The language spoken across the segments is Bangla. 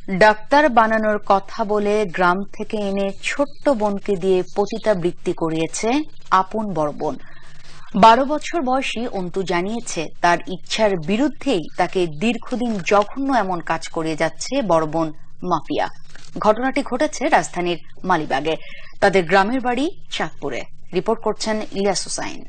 ডাক্তার বানানোর কথা বলে গ্রাম থেকে এনে ছোট্ট বোনকে দিয়ে পতিতাবৃত্তি করিয়েছে আপন বড় বোন। 12 বছর বয়সী অন্তু জানিয়েছে তার ইচ্ছার বিরুদ্ধেই তাকে দীর্ঘদিন জঘন্য এমন কাজ করিয়ে যাচ্ছে বড় বোন মাফিয়া। ঘটনাটি ঘটেছে রাজধানীর মালিবাগে। তাদের গ্রামের বাড়ি চাঁদপুরে। রিপোর্ট করছেন ইলিয়াস হুসাইন।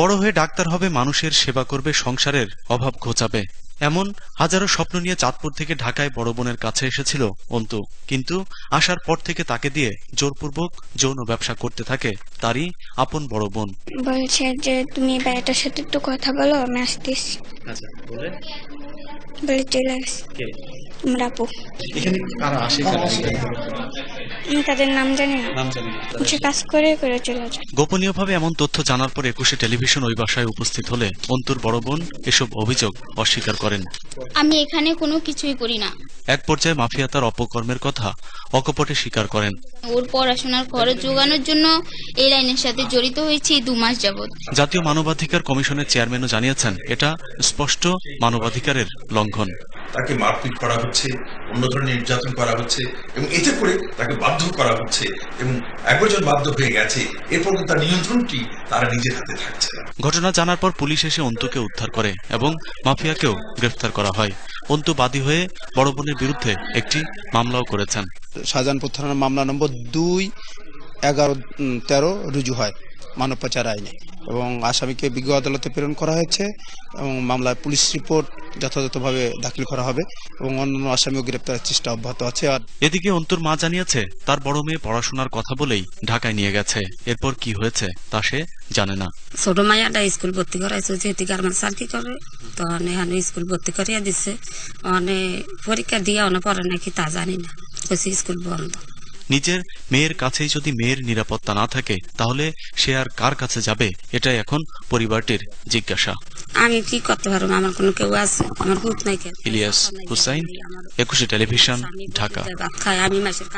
বড় হয়ে ডাক্তার হবে, মানুষের সেবা করবে, সংসারের অভাব ঘোচাবে, এমন হাজারো স্বপ্ন নিয়ে চাঁদপুর থেকে ঢাকায় বড় বোনের কাছে এসেছিল অন্তু। কিন্তু আসার পর থেকে তাকে দিয়ে জোরপূর্বক যৌন ব্যবসা করতে থাকে তারই আপন বড় বোন। বলছে যে তুমি এটার সাথে একটু কথা বলো, আমি আসতেছি। আচ্ছা, বলে চলে আসি। আমরা আপু এখানে কারা আসে? আমি তাদের নাম জানি না, কাজ করে করে চলে যায়। গোপনীয়ভাবে এমন তথ্য জানার পর 21 টেলিভিশন ওই বাসায় উপস্থিত হলে অন্তুর বড় বোন এসব অভিযোগ অস্বীকার করেন। আমি এখানে কোনো কিছুই করি না। এক পর্যায়ে মাফিয়া তার অপকর্মের কথা অকপটে স্বীকার করেন। ওর পড়াশোনার খরচ জোগানোর জন্য এই লাইনের সাথে জড়িত হয়েছি 2 মাস যাবত। জাতীয় মানবাধিকার কমিশনের চেয়ারম্যানও জানিয়েছেন এটা স্পষ্ট মানবাধিকারের লঙ্ঘন। তাকে মারপিট করা হচ্ছে, অন্য ধরনের নির্যাতন করা হচ্ছে এবং এতে করে তাকে বাধ্য করা হচ্ছে এবং একবার যখন বাধ্য হয়ে গেছে এরপর তার নিয়ন্ত্রণটি তারা নিজের হাতে থাকছে। ঘটনা জানার পর পুলিশ এসে অন্তুকে উদ্ধার করে এবং মাফিয়াকেও গ্রেফতার করা হয়। অন্তু বাদী হয়ে বড় বোনের বিরুদ্ধে একটি মামলাও করেছেন। শাহজাহানপুর থানার মামলা নম্বর 2-11-13 রুজু হয় মানব পাচার আইনে এবং আসামিকে বিজ্ঞ আদালতে প্রেরণ করা হয়েছে এবং মামলায় পুলিশ রিপোর্ট যথাযথভাবে দাখিল করা হবে এবং অন্যান্য আসামিও গ্রেপ্তারের চেষ্টা অব্যাহত আছে। আর এদিকে অন্তুর মা জানিয়েছে তার বড় মেয়ে পড়াশোনার কথা বলেই ঢাকায় নিয়ে গেছে। এরপর কি হয়েছে তা সে জানে না। ছোট মাইয়াটা স্কুল ভর্তি করাইছে, যেহেতু গার্মেন্টস আর কি করে, তখন এখানে স্কুল ভর্তি করিয়া দিচ্ছে। অনেক পরীক্ষা দিয়ে অনেক পরে নাকি তা জানি না, স্কুল বন্ধ। নিজের মেয়ের কাছেই যদি মেয়ের নিরাপত্তা না থাকে তাহলে সে আর কার কাছে যাবে, এটাই এখন পরিবারটির জিজ্ঞাসা। আমি কি করতে পারবো? আমার কোনো কেউ আছে? আমার ভূত নাই। ইলিয়াস হুসাইন, 21 টেলিভিশন, ঢাকা। আমি মাসের